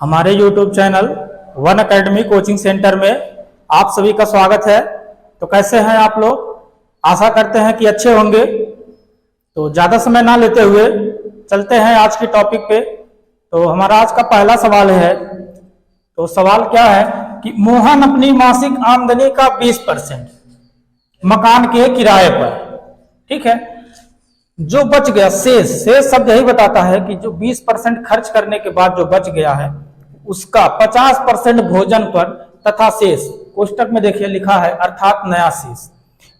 हमारे YouTube channel one academy coaching centre में आप सभी का स्वागत है। तो कैसे हैं आप लोग? आशा करते हैं कि अच्छे होंगे। तो ज़्यादा समय ना लेते हुए चलते हैं आज की टॉपिक पे। तो हमारा आज का पहला सवाल है। तो सवाल क्या है कि मोहन अपनी मासिक आमदनी का 20% मकान के किराए पर, ठीक है, जो बच गया शेष शब्द यही बताता है कि जो 20% खर्च करने के बाद जो बच गया है उसका 50% भोजन पर तथा शेष कोष्टक में देखिए लिखा है अर्थात नया शेष।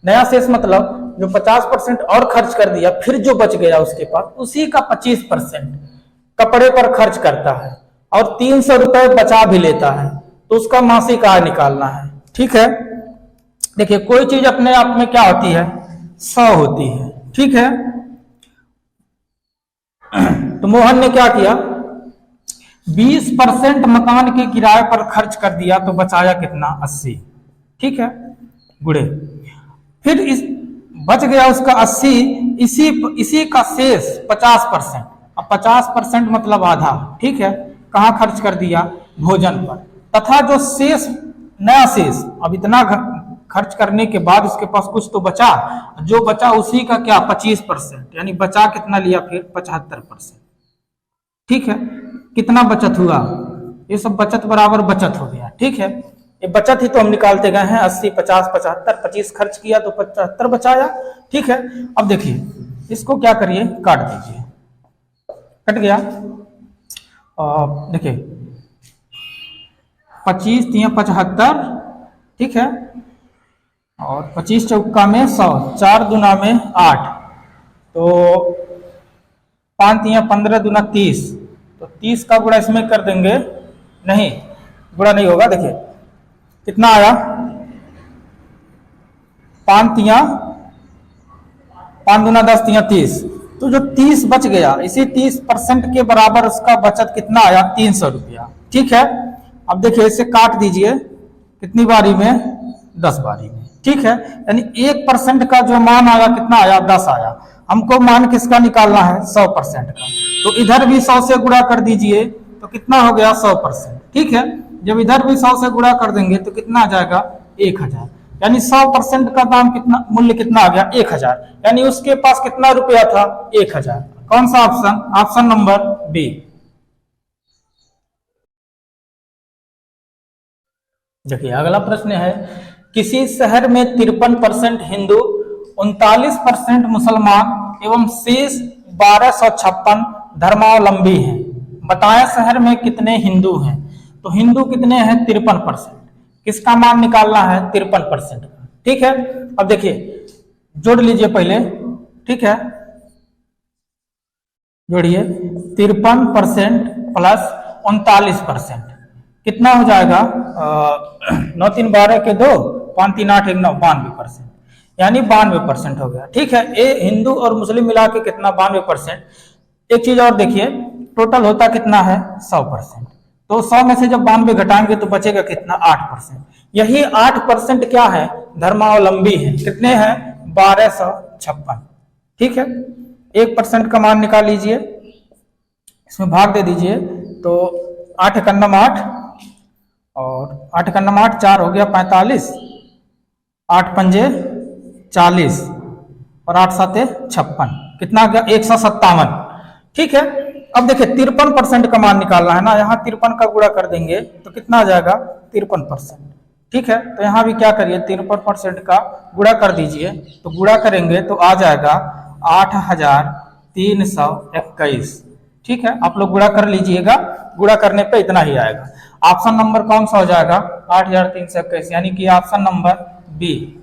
नया शेष मतलब जो 50% और खर्च कर दिया फिर जो बच गया उसके पास उसी का 25% कपड़े पर खर्च करता है और 300 रुपए बचा भी लेता है। तो उसका मासिक आय निकालना है, ठीक है। देखिए कोई चीज अपने आप में क्या होती है, 100 होती है, ठीक है। तो मोहन ने क्या किया, 20% मकान के किराए पर खर्च कर दिया तो बचाया कितना, 80, ठीक है, गुड़े। फिर इस बच गया उसका 80, इसी का शेष 50%। अब 50% मतलब आधा, ठीक है, कहाँ खर्च कर दिया, भोजन पर। तथा जो शेष नया शेष, अब इतना खर्च करने के बाद उसके पास कुछ तो बचा, जो बचा उसी का क्या 25%, यानी बचा कितना लिया फिर 75%, ठीक है। कितना बचत हुआ, ये सब बचत बराबर बचत हो गया, ठीक है। ये बचत ही तो हम निकालते गए हैं, 80 50 75, 25 खर्च किया तो 75 बचाया, ठीक है। अब देखिए इसको क्या करिए, काट दीजिए, कट गया। देखिए 25 3 75, ठीक है, और 25 चौका में 100, 4 दूना में 8, तो 5 3 15 दूना 30, तो 30 का गुणा इसमें कर देंगे, नहीं गुणा नहीं होगा। देखिए कितना आया, 5 दूना 10 3 30, तो जो 30 बच गया इसी 30% के बराबर उसका बचत कितना आया, 300 रुपया, ठीक है। अब देखिए इसे काट दीजिए, कितनी बारी में, 10 बारी में, ठीक है। यानी 1% का जो मान आया कितना आया, 10 आया। हमको मान किसका निकालना है, 100% का। तो इधर भी 100 से गुणा कर दीजिए तो कितना हो गया, 100%, ठीक है। जब इधर भी 100 से गुणा कर देंगे तो कितना आ जाएगा, 1000। यानी 100% का दाम कितना, मूल्य कितना आ गया, 1000। यानी उसके पास कितना रुपया था, 1000। कौन सा ऑप्शन, ऑप्शन नंबर बी। देखिए अगला प्रश्न है, किसी शहर में 53% हिंदू, 39% मुसलमान एवं शेष 1256 धर्मावलंबी हैं। बताएं शहर में कितने हिंदू हैं। तो हिंदू कितने हैं, 53%। किसका मान निकालना है, 53% का, ठीक है। अब देखिए जोड़ लीजिए पहले, ठीक है, जोड़िए 53% प्लस 39%, कितना हो जाएगा, 9 3 12 के 2, 5 3 8 1 9, 92%, यानी 92% हो गया, ठीक है। ये हिंदू और मुस्लिम मिला के कितना, 92%। एक चीज और देखिए, टोटल होता कितना है, 100%। तो 100 में से जब 92 घटाएंगे तो बचेगा कितना, 8%। यही 8% क्या है, धर्मावलंबी है। कितने हैं, 1256, ठीक है। 1% का मान निकाल लीजिए, इसमें भाग दे दीजिए, तो 8 1 9 8, और 8 1 9 8, 4 हो गया 45, 8 पंजे 40, और 8 7 56, कितना गया, 157, ठीक है। अब देखिए 53% का मान निकालना है ना, यहाँ 53 का गुणा कर देंगे तो कितना आ जाएगा, 53%, ठीक है। तो यहाँ भी क्या करिए, 53% का गुणा कर दीजिए, तो गुणा करेंगे तो आ जाएगा 8321, ठीक है। आप लोग गुणा कर लीजिएगा, गुणा करने पे इतना ही आएगा। ऑप्शन नंबर कौन सा हो जाएगा, 8321, यानी कि ऑप्शन नंबर बी।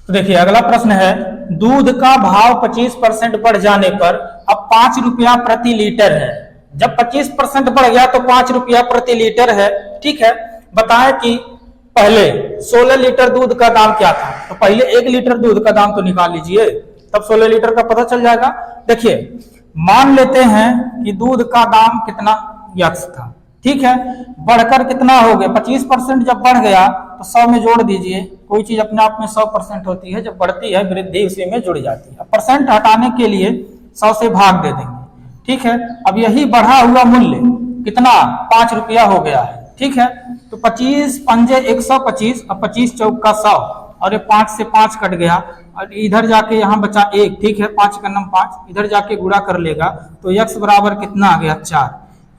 तो देखिए अगला प्रश्न है, दूध का भाव 25% बढ़ जाने पर अब 5 रुपया प्रति लीटर है। जब 25% बढ़ गया तो 5 रुपया प्रति लीटर है, ठीक है। बताएं कि पहले 16 लीटर दूध का दाम क्या था। तो पहले 1 लीटर दूध का दाम तो निकाल लीजिए, तब 16 लीटर का पता चल जाएगा। देखिए मान लेते हैं कि दूध का दाम कितना, यक्स था, ठीक है। बढ़कर कितना हो गया, 25% जब बढ़ गया तो 100 में जोड़ दीजिए। कोई चीज अपने आप में 100% होती है, जब बढ़ती है वृद्धि उसी में जुड़ जाती है। अब परसेंट हटाने के लिए 100 से भाग दे देंगे, ठीक है। अब यही बढ़ा हुआ मूल्य कितना 5 रुपया हो गया है, ठीक है। तो 25 पंजे 125, अब 25 चौका 100, और ये 5 से 5 कट गया, और इधर जाके यहाँ बचा 1, ठीक है। 5 का नम 5, इधर जाके गुणा कर लेगा तो x बराबर कितना आ गया 4,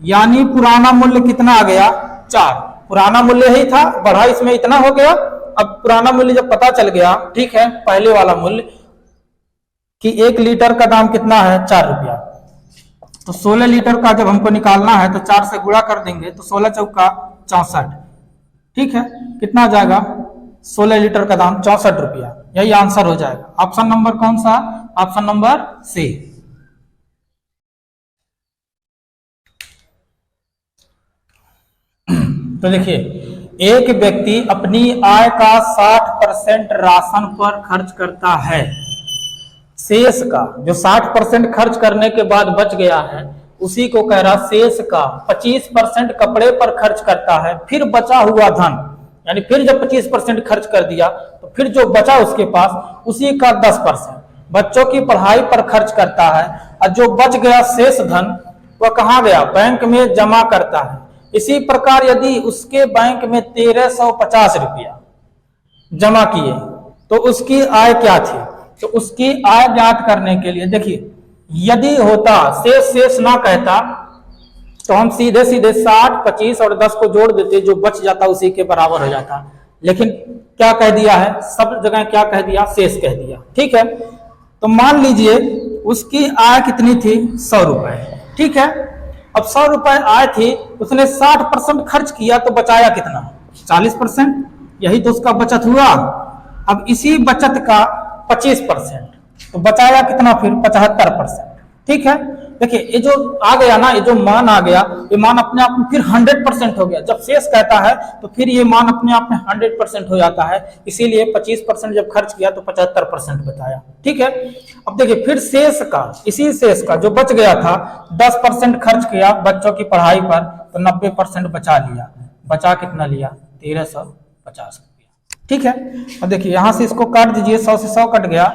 यानी पुराना मूल्य कितना आ गया 4। पुराना मूल्य ही था, बढ़ा इसमें इतना हो गया। अब पुराना मूल्य जब पता चल गया, ठीक है, पहले वाला मूल्य कि 1 लीटर का दाम कितना है 4 रुपया, तो 16 लीटर का जब हमको निकालना है तो 4 से गुणा कर देंगे तो 16 चौका 64, ठीक है। कितना जाएगा 16 लीटर का दाम 64 रुपया, यही आंसर हो जाएगा। ऑप्शन नंबर कौन सा? Option number C. तो देखिए, एक व्यक्ति अपनी आय का 60% राशन पर खर्च करता है। शेष का जो 60% खर्च करने के बाद बच गया है उसी को कह रहा शेष का 25% कपड़े पर खर्च करता है, फिर बचा हुआ धन, यानी फिर जब 25% खर्च कर दिया तो फिर जो बचा उसके पास उसी का 10% बच्चों की पढ़ाई पर खर्च करता है, और जो बच गया शेष धन वह कहाँ गया? बैंक में जमा करता है। इसी प्रकार यदि उसके बैंक में 1350 रुपया जमा किए तो उसकी आय क्या थी? तो उसकी आय ज्ञात करने के लिए देखिए, यदि होता शेष ना कहता तो हम सीधे सीधे 60, 25 और 10 को जोड़ देते, जो बच जाता उसी के बराबर हो जाता। लेकिन क्या कह दिया है, सब जगह क्या कह दिया? शेष कह दिया, ठीक है। तो मान लीजिए उसकी आय कितनी थी? 100 रुपए, ठीक है। अब 100 रुपए आय थी, उसने 60% खर्च किया तो बचाया कितना? 40%, यही तो उसका बचत हुआ। अब इसी बचत का 25% तो बचाया कितना? फिर 75%, ठीक है। देखिए ये जो आ गया ना, ये जो मान आ गया, ये मान अपने आप में फिर 100% हो गया। जब शेष कहता है तो फिर ये मान अपने आप में 100% हो जाता है, इसीलिए 25% जब खर्च किया तो 75% बचाया, ठीक है। अब देखिए फिर शेष का, इसी शेष का जो बच गया था 10% खर्च किया बच्चों की पढ़ाई पर तो 90% बचा लिया। बचा कितना लिया? 1350 रुपया, ठीक है। अब देखिए यहां से इसको काट दीजिए, 100 से 100 कट गया,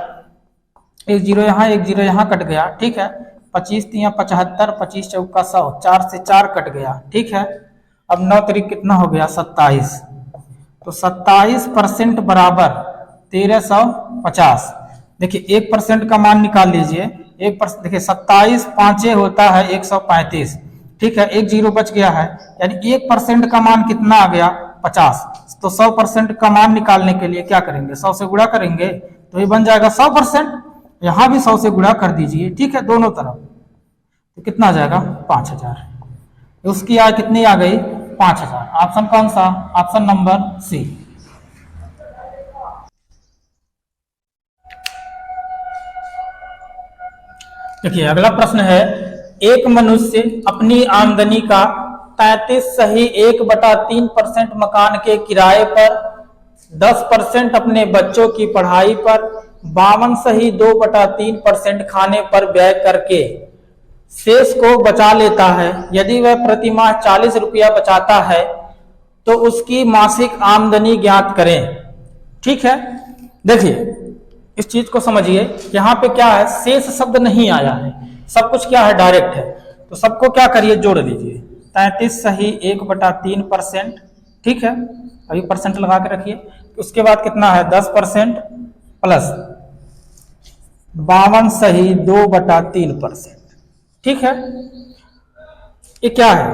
एक जीरो यहाँ, एक जीरो यहाँ कट गया, ठीक है। 25 तिया 75, 25 चौका 100, 4 से 4 कट गया, ठीक है। अब 9 तरीक कितना हो गया? 27, तो 27% बराबर 1350। देखिए 1% का मान निकाल लीजिए, 1%, देखिए 27 पांचे होता है 135, ठीक है। एक जीरो बच गया है, यानी 1% का मान कितना आ गया? 50। तो 100% का मान निकालने के लिए क्या करेंगे? 100 से गुणा करेंगे तो ये बन जाएगा 100%। यहां भी 100 से गुणा कर दीजिए, ठीक है, दोनों तरफ, तो कितना आ जाएगा? 5000। उसकी आय कितनी आ गई? 5000। ऑप्शन कौन सा? Option number C. देखिए अगला प्रश्न है, एक मनुष्य अपनी आमदनी का 33.1/3% मकान के किराए पर, 10% अपने बच्चों की पढ़ाई पर, 52.2/3% खाने पर व्यय करके शेष को बचा लेता है। यदि वह प्रति माह 40 रुपया बचाता है तो उसकी मासिक आमदनी ज्ञात करें, ठीक है। देखिए इस चीज को समझिए, यहाँ पे क्या है? शेष शब्द नहीं आया है, सब कुछ क्या है? डायरेक्ट है। तो सबको क्या करिए? जोड़ लीजिए। 33.1/3%, ठीक है, अभी परसेंट लगा के रखिए। उसके बाद कितना है? 10% प्लस 52.2/3%, ठीक है। ये क्या है?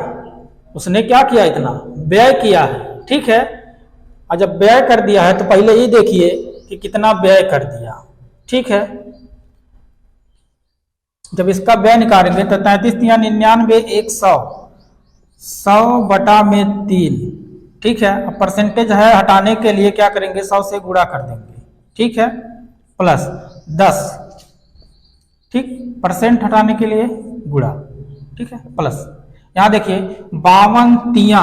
उसने क्या किया? इतना व्यय किया है, ठीक है। और जब व्यय कर दिया है तो पहले ये देखिए कि कितना व्यय कर दिया, ठीक है। जब इसका व्यय निकालेंगे तो 33 या 99, 100, 100/3, ठीक है। अब परसेंटेज है, हटाने के लिए क्या करेंगे? 100 से गुणा कर देंगे, ठीक है, प्लस 10, ठीक, परसेंट हटाने के लिए गुणा, ठीक है, प्लस यहाँ देखिए 52 तिया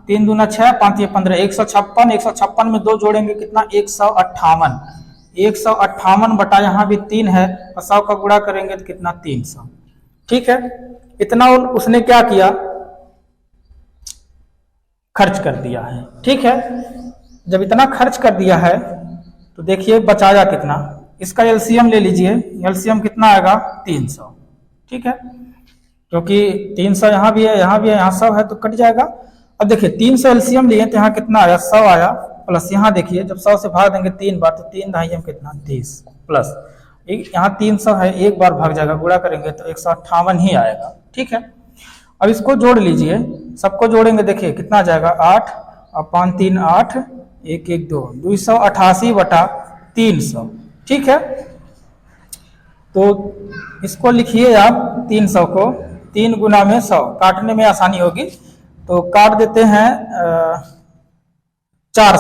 3 दूना 6, 5 15, 156, 156 में 2 जोड़ेंगे कितना? 158, 158 बटा यहाँ भी 3 है और 100 का गुणा करेंगे तो कितना? 300, ठीक है। इतना उसने क्या किया? खर्च कर दिया है, ठीक है। जब इतना खर्च कर दिया है तो देखिए बचाया कितना। इसका एलसीएम ले लीजिए, एलसीएम कितना आएगा 300, ठीक है, क्योंकि 300 यहाँ भी है, यहाँ भी है, यहाँ 100 है तो कट जाएगा। अब देखिए 300 एलसीएम लिए तो यहाँ कितना आया 100 आया, प्लस यहाँ देखिए जब 100 से भाग देंगे 3 बार तो 3 दाई हम कितना 30, प्लस यहाँ 300 है, एक बार भाग जाएगा, गुणा करेंगे तो 158 ही आएगा, ठीक है। अब इसको जोड़ लीजिए, सबको जोड़ेंगे देखिए कितना आ जाएगा 8 और 5 3 8 1 1 2 288 बटा 300, ठीक है। तो इसको लिखिए आप 300 को 3 गुना में 100, काटने में आसानी होगी तो काट देते हैं 4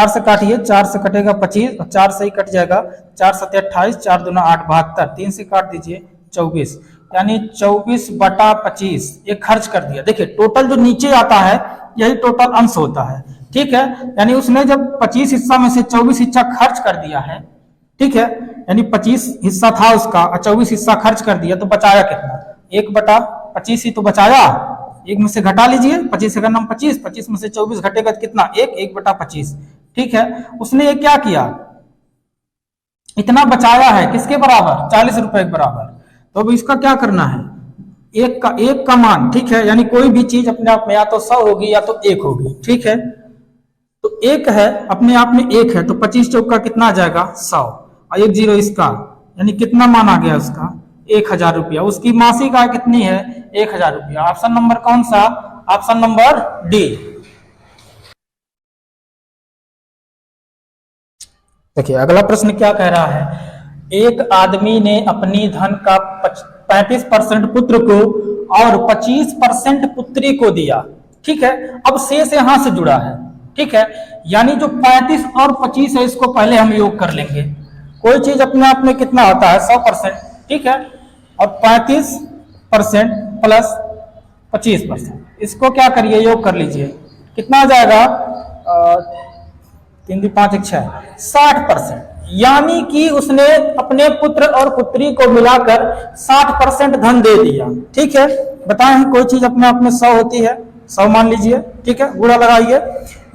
से काटिए, 4 से कटेगा 25 और 4 से ही कट जाएगा, 4 7 28 4 दूना 8 72, 3 से काट दीजिए 24, यानी 24 बटा 25 ये खर्च कर दिया। देखिए टोटल जो नीचे आता है यही टोटल अंश होता है, ठीक है, यानी उसने जब 25 हिस्सा में से 24 हिस्सा खर्च कर दिया है, ठीक है, यानी 25 हिस्सा था उसका और 24 हिस्सा खर्च कर दिया तो बचाया कितना 1 बटा 25 ही तो बचाया, एक में से घटा लीजिए, 25 से नाम 25, 25 में से 24 घटेगा तो कितना 1 बटा 25, ठीक है। उसने ये क्या किया, इतना बचाया है किसके बराबर 40 रुपए के बराबर, तो अब इसका क्या करना है एक का मान, ठीक है, यानी कोई भी चीज अपने आप में या तो 100 होगी या तो 1 होगी, ठीक है। तो 1 है अपने आप में 1 है तो 25 चौका कितना आ जाएगा 100 और 1 0 इसका, यानी कितना मान आ गया उसका 1000 रुपया। उसकी मासिक आय कितनी है 1000 रुपया। ऑप्शन नंबर कौन सा, ऑप्शन नंबर डी। देखिए अगला प्रश्न क्या कह रहा है, एक आदमी ने अपनी धन का 35% पुत्र को और 25% पुत्री को दिया, ठीक है। अब शेष यहां से जुड़ा है, ठीक है, यानी जो 35 और 25 है इसको पहले हम योग कर लेंगे। कोई चीज अपने आप में कितना होता है 100%, ठीक है, और 35% प्लस 25%, इसको क्या करिए योग कर लीजिए, कितना आ जाएगा 3 2 5 1 6 60%, यानी कि उसने अपने पुत्र और पुत्री को मिलाकर 60% धन दे दिया, ठीक है। बताएं कोई चीज अपने आप में 100 होती है, 100 मान लीजिए, ठीक है, गुणा लगाइए,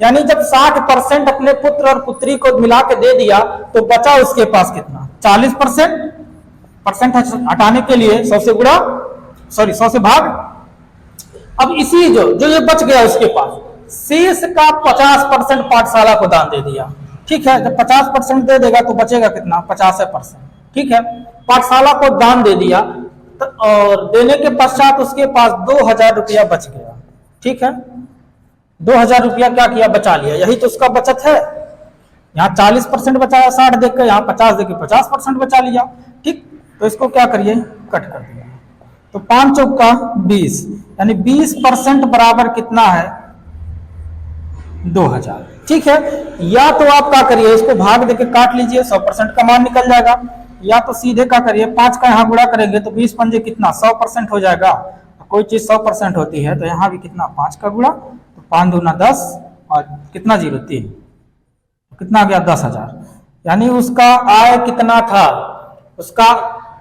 यानी जब 60% अपने पुत्र और पुत्री को मिला के दे दिया तो बचा उसके पास कितना 40%, परसेंट हटाने के लिए 100 से गुणा, सॉरी 100 से भाग। अब इसी जो ये बच गया उसके पास शेष का 50% पाठशाला को दान दे दिया, ठीक है। जब 50% दे देगा तो बचेगा कितना 50%, ठीक है, पाठशाला को दान दे दिया तो, और देने के पश्चात उसके पास 2000 रुपया बच गया, ठीक है। 2000 रुपया क्या किया बचा लिया, यही तो उसका बचत है। यहाँ 40% बचाया 60 देकर, यहाँ 50 देकर 50% बचा लिया, ठीक। तो इसको क्या करिए कट कर दिया, तो 5 चौका 20, यानी 20% बराबर कितना है 2000, ठीक है। या तो आप क्या करिए इसको भाग देके काट लीजिए, 100% का मान निकल जाएगा, या तो सीधे क्या करिए 5 का यहाँ गुणा करेंगे तो 20 पंजे कितना 100% हो जाएगा। कोई चीज 100% होती है तो यहाँ भी कितना 5 का गुणा, तो 5 दूना 10 और कितना 0 3, कितना आ गया 10,000, यानी उसका आय कितना था, उसका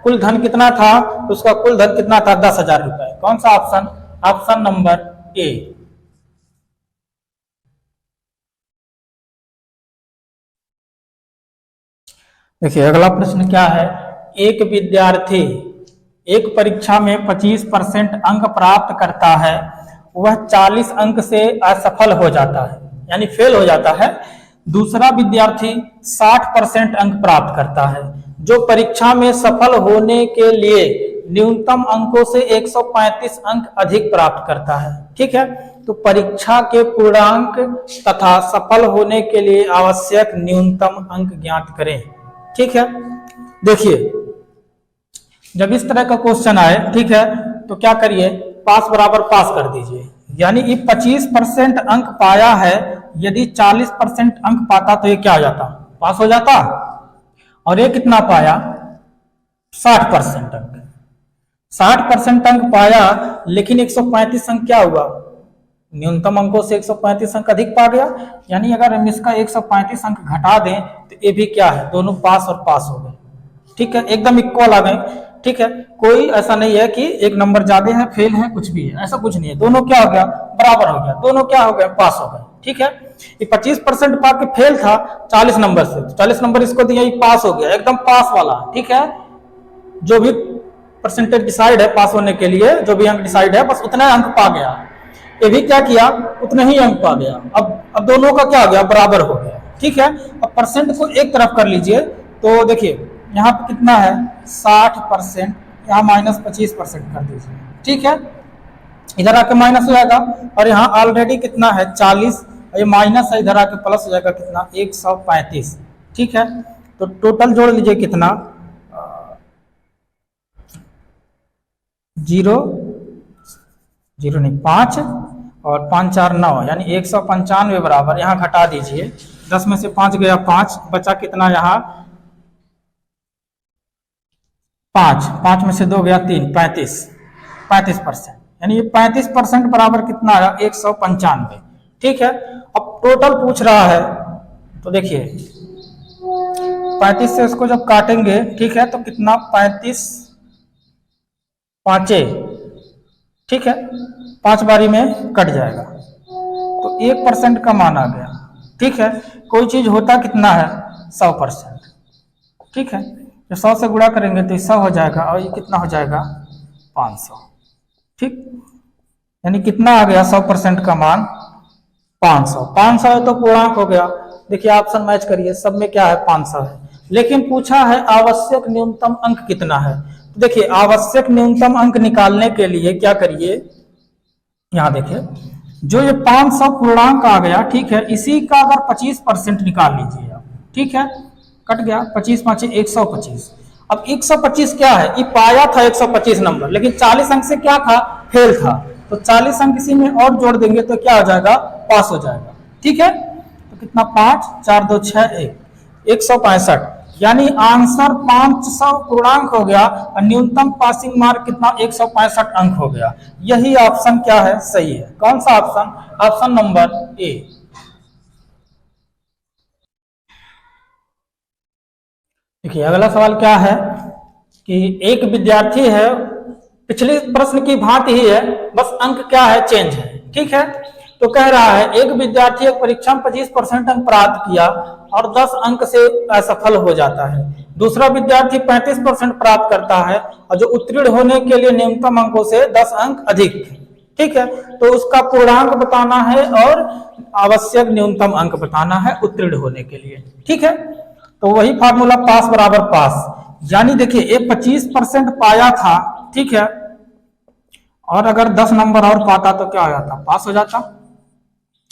कुल धन कितना था, उसका कुल धन कितना था 10,000 रुपए। कौन सा ऑप्शन, ऑप्शन नंबर ए। देखिए अगला प्रश्न क्या है, एक विद्यार्थी एक परीक्षा में 25% अंक प्राप्त करता है, वह 40 अंक से असफल हो जाता है, यानी फेल हो जाता है। दूसरा विद्यार्थी 60% अंक प्राप्त करता है, जो परीक्षा में सफल होने के लिए न्यूनतम अंकों से 135 अंक अधिक प्राप्त करता है, ठीक है। तो परीक्षा के पूर्णांक तथा सफल होने के लिए आवश्यक न्यूनतम अंक ज्ञात करें, ठीक है। देखिए जब इस तरह का क्वेश्चन आए, ठीक है, तो क्या करिए पास बराबर पास कर दीजिए, यानी ये 25% अंक पाया है, यदि 40% अंक पाता तो ये क्या हो जाता पास हो जाता, और ये कितना पाया 60% अंक, 60% अंक पाया, लेकिन 135 अंक क्या हुआ न्यूनतम अंकों से 135 अंक अधिक पा गया, यानी अगर हम इसका 135 अंक घटा दें तो ये भी क्या है दोनों पास और पास हो गए, ठीक है, एकदम इक्वल आ गए, ठीक है। कोई ऐसा नहीं है कि एक नंबर ज्यादा है फेल है कुछ भी है, ऐसा कुछ नहीं है, दोनों क्या हो गया बराबर हो गया, दोनों क्या हो गए पास हो गए, ठीक है। ये 25% पा के फेल था 40 नंबर से, 40 नंबर इसको दिया, ये पास हो गया, एकदम पास वाला। ठीक है, जो भी परसेंटेज डिसाइड है पास होने के लिए, जो भी अंक डिसाइड है बस उतना अंक पा गया। ये भी क्या किया, उतने ही अंक पा गया। अब दोनों का क्या हो गया, बराबर हो गया। ठीक है, अब परसेंट को एक तरफ कर लीजिए, तो देखिए यहाँ पे कितना है 60%, यहाँ -25% कर दीजिए। ठीक है, इधर आके माइनस हो जाएगा, और यहाँ ऑलरेडी कितना है 40, ये माइनस है, इधर आके प्लस हो जाएगा कितना 135। ठीक है, तो टोटल जोड़ लीजिए कितना 0 नहीं 5 और 5 4 9, यानी 195 बराबर। यहाँ घटा दीजिए, 10 में से 5 गया 5, बचा कितना यहाँ 5 में से 2 गया 3, 35%, यानी ये 35% बराबर कितना आया 195। ठीक है, अब टोटल पूछ रहा है, तो देखिए 35 से इसको जब काटेंगे, ठीक है, तो कितना 35 पांचे, ठीक है, 5 बारी में कट जाएगा, तो 1% का मान आ गया। ठीक है, कोई चीज होता कितना है 100%। ठीक है, जब 100 से गुणा करेंगे तो 100 हो जाएगा, और ये कितना हो जाएगा 500। ठीक, यानी कितना आ गया 100% का मान 500। 500 है तो पूर्णांक हो गया। देखिए ऑप्शन मैच करिए, सब में क्या है 500 है, लेकिन पूछा है आवश्यक न्यूनतम अंक कितना है। तो देखिए आवश्यक न्यूनतम अंक निकालने के लिए क्या करिए, यहां देखिए जो ये 500 पूर्णांक आ गया, ठीक है, इसी का अगर 25% निकाल लीजिए आप। ठीक है, कट गया 25 5 125। अब 125 क्या है, ये पाया था 125 नंबर, लेकिन 40 अंक से क्या था, फेल था, तो 40 अंक इसी में और जोड़ देंगे तो क्या हो जाएगा, पास हो जाएगा। ठीक है, तो कितना 5 4 2 6 1 165, यानी आंसर 500 पूर्णांक हो गया, और न्यूनतम पासिंग मार्क कितना 165 अंक हो गया। यही ऑप्शन क्या है, सही है। कौन सा ऑप्शन, ऑप्शन नंबर ए। देखिए अगला सवाल क्या है कि एक विद्यार्थी है, पिछले प्रश्न की भांति ही है, बस अंक क्या है, चेंज है। ठीक है, तो कह रहा है एक विद्यार्थी एक परीक्षा में 25% अंक प्राप्त किया और 10 अंक से असफल हो जाता है। दूसरा विद्यार्थी 35% प्राप्त करता है, और जो उत्तीर्ण होने के लिए न्यूनतम अंकों से 10 अंक अधिक थे। ठीक है, तो उसका पूर्णांक बताना है और आवश्यक न्यूनतम अंक बताना है उत्तीर्ण होने के लिए। ठीक है, तो वही फार्मूला पास बराबर पास, यानी देखिए ये 25% पाया था, ठीक है, और अगर 10 नंबर और पाता तो क्या हो जाता, पास हो जाता।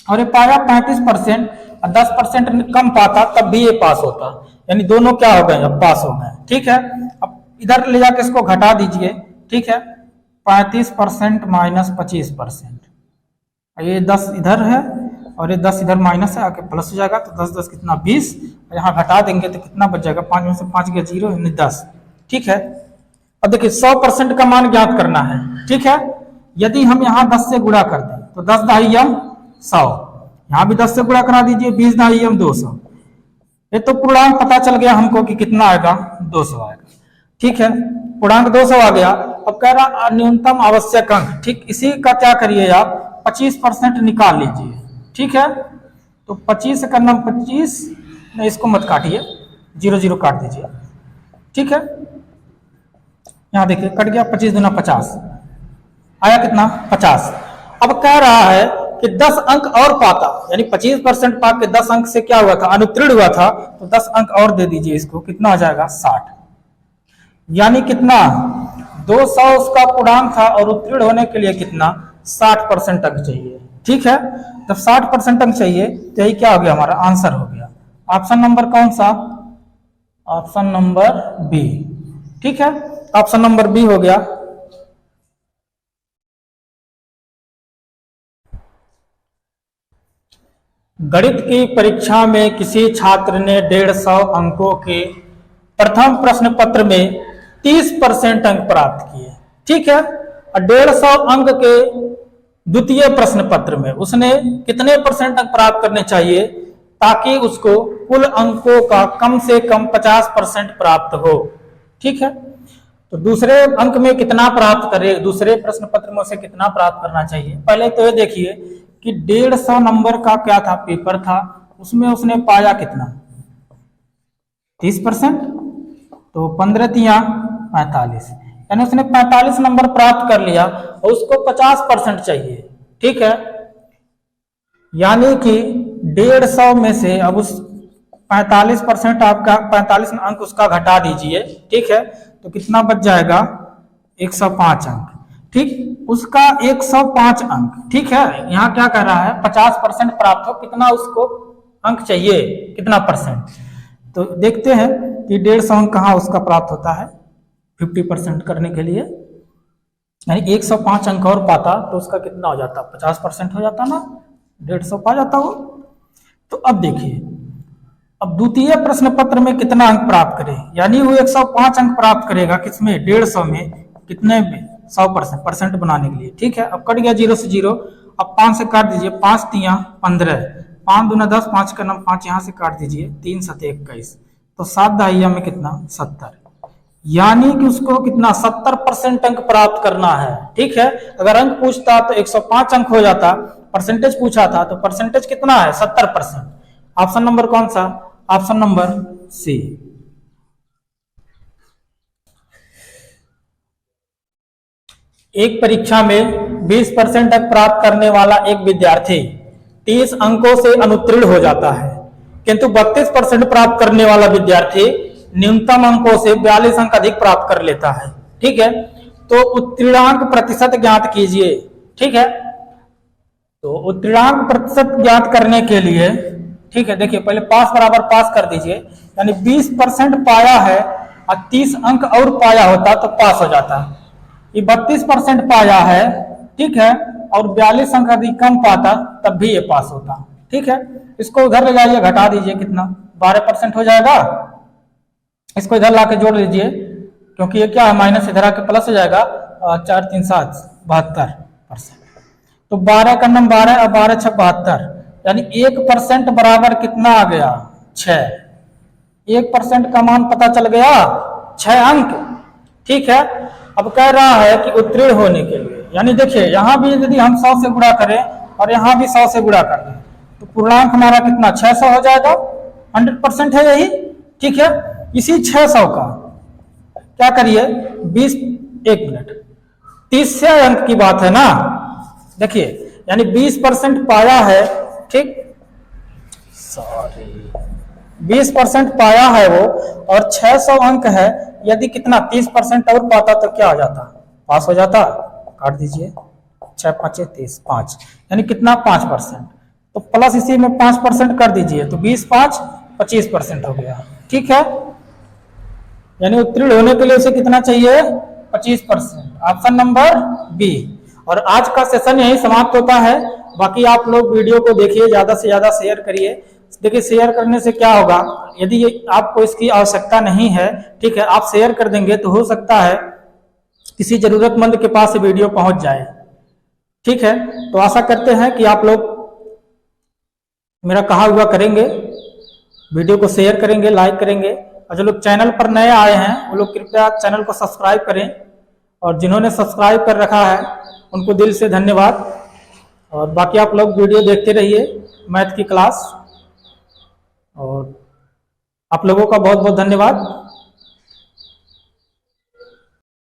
और ये पाया 35% और 10% कम पाता तब भी ये पास होता, यानी दोनों क्या हो गए, अब पास हो गए। ठीक है, अब इधर ले जाके इसको घटा दीजिए। ठीक है, 35% माइनस 25%, ये 10 इधर है और ये 10 इधर माइनस है, आके प्लस हो जाएगा, तो 10 10 कितना 20, यहाँ घटा देंगे तो कितना बच जाएगा, 5 में से 5 गया 0 यानी 10। ठीक है, अब देखिए 100% का मान ज्ञात करना है। ठीक है, यदि हम यहाँ 10 से गुणा कर दें तो 10 दाई 100, यहाँ भी 10 से गुणा करा दीजिए, 20 दाई 200, ये तो पूर्णांक पता चल गया हमको कि कितना आएगा, 200 आएगा। ठीक है, पूर्णांक 200 आ गया। अब कह रहा न्यूनतम आवश्यक अंक, ठीक, इसी का क्या करिए आप 25% निकाल लीजिए। ठीक है, तो 25 का नाम 25, इसको मत काटिए, 0 0 काट दीजिए। ठीक है, यहाँ देखिए कट गया, 25 दूना 50 आया कितना 50। अब कह रहा है कि 10 अंक और पाता, यानी 25% पा के 10 अंक से क्या हुआ था, अनुत्तीर्ण हुआ था, तो 10 अंक और दे दीजिए इसको, कितना हो जाएगा 60, यानी कितना 200 उसका पूर्णांक था और उत्तीर्ण होने के लिए कितना 60% अंक चाहिए। ठीक है, जब 60% अंक चाहिए तो यही क्या हो गया, हमारा आंसर हो गया। ऑप्शन नंबर कौन सा, ऑप्शन नंबर बी। ठीक है, ऑप्शन नंबर बी हो गया। गणित की परीक्षा में किसी छात्र ने 150 अंकों के प्रथम प्रश्न पत्र में 30% अंक प्राप्त किए। ठीक है, और 150 अंक के द्वितीय प्रश्न पत्र में उसने कितने % अंक प्राप्त करने चाहिए ताकि उसको कुल अंकों का कम से कम 50% प्राप्त हो। ठीक है, तो दूसरे अंक में कितना प्राप्त करे, दूसरे प्रश्न पत्र में उसे कितना प्राप्त करना चाहिए। पहले तो ये देखिए कि 150 नंबर का क्या था पेपर था, उसमें उसने पाया कितना 30%, तो 15 तिया 45, यानी उसने 45 नंबर प्राप्त कर लिया और उसको 50% चाहिए। ठीक है, यानी कि 150 में से अब उस 45% आपका 45 अंक उसका घटा दीजिए। ठीक है, तो कितना बच जाएगा 105 अंक। ठीक, उसका 105 अंक। ठीक है, यहाँ क्या कह रहा है 50% प्राप्त हो, कितना उसको अंक चाहिए, कितना परसेंट। तो देखते हैं कि 150 अंक कहाँ उसका प्राप्त होता है 50% करने के लिए, यानी 105 अंक और पाता तो उसका कितना हो जाता 50% हो जाता ना, 150 पा जाता वो। तो अब देखिए, अब द्वितीय प्रश्न पत्र में कितना अंक प्राप्त करे, यानी वो 105 अंक प्राप्त करेगा किसमें 150 में, कितने में 100% परसेंट बनाने के लिए। ठीक है, अब कट गया 0 से 0, अब 5 से काट दीजिए, 5 तिया 15, 5 दूना 10, 5 का नाम 5 यहाँ से काट दीजिए, 3 सते 21, तो 7 दहाइया में कितना 70, यानी कि उसको कितना 70% अंक प्राप्त करना है। ठीक है, अगर अंक पूछता तो 105 अंक हो जाता, परसेंटेज पूछा था तो परसेंटेज कितना है 70%। ऑप्शन नंबर कौन सा, ऑप्शन नंबर सी। एक परीक्षा में 20% अंक प्राप्त करने वाला एक विद्यार्थी 30 अंकों से अनुत्तीर्ण हो जाता है, किंतु 32% प्राप्त करने वाला विद्यार्थी न्यूनतम अंकों से 42 अंक अधिक प्राप्त कर लेता है। ठीक है, तो उत्तीर्णांक प्रतिशत ज्ञात कीजिए। ठीक है, तो उत्तीर्णांक प्रतिशत ज्ञात करने के लिए, ठीक है, देखिए पहले पास बराबर पास कर दीजिए, यानी 20% पाया है और 30 अंक और पाया होता तो पास हो जाता। ये 32% पाया है, ठीक है, और 42 अंक अधिक कम पाता तब भी ये पास होता। ठीक है, इसको उधर ले जाइए, घटा दीजिए, कितना 12% हो जाएगा। इसको इधर लाके जोड़ लीजिए, क्योंकि ये क्या है माइनस, इधर आके प्लस हो जाएगा, 4 3 7 72%। तो 12 का नंबर 12 और 12 6 72, यानी 1% बराबर कितना आ गया 6। 1% का मान पता चल गया 6 अंक। ठीक है, अब कह रहा है कि उत्तीर्ण होने के लिए, यानी देखिए यहां भी यदि हम 100 से गुणा करें और यहां भी 100 से गुणा कर दें तो पूर्णांक हमारा कितना 600 हो जाएगा, 100% है यही। ठीक है, इसी 600 का क्या करिए 20, 1 मिनट, 30 अंक की बात है ना, देखिए यानी 20% पाया है, ठीक, सॉरी 20% पाया है वो और 600 अंक है, यदि कितना 30% और पाता तो क्या हो जाता, पास हो जाता। काट दीजिए, 6 5 30, 5, यानी कितना 5%, तो प्लस इसी में 5% कर दीजिए, तो 20 5 25% हो गया। ठीक है, यानी उत्तीर्ण होने के लिए उसे कितना चाहिए 25%, ऑप्शन नंबर बी। और आज का सेशन यही समाप्त होता है। बाकी आप लोग वीडियो को देखिए, ज्यादा से ज्यादा शेयर करिए। देखिए शेयर करने से क्या होगा, यदि आपको इसकी आवश्यकता नहीं है, ठीक है, आप शेयर कर देंगे तो हो सकता है किसी जरूरतमंद के पास वीडियो पहुंच जाए। ठीक है, तो आशा करते हैं कि आप लोग मेरा कहा हुआ करेंगे, वीडियो को शेयर करेंगे, लाइक करेंगे, और जो लोग चैनल पर नए आए हैं वो लोग कृपया चैनल को सब्सक्राइब करें, और जिन्होंने सब्सक्राइब कर रखा है उनको दिल से धन्यवाद। और बाकी आप लोग वीडियो देखते रहिए मैथ की क्लास, और आप लोगों का बहुत बहुत धन्यवाद।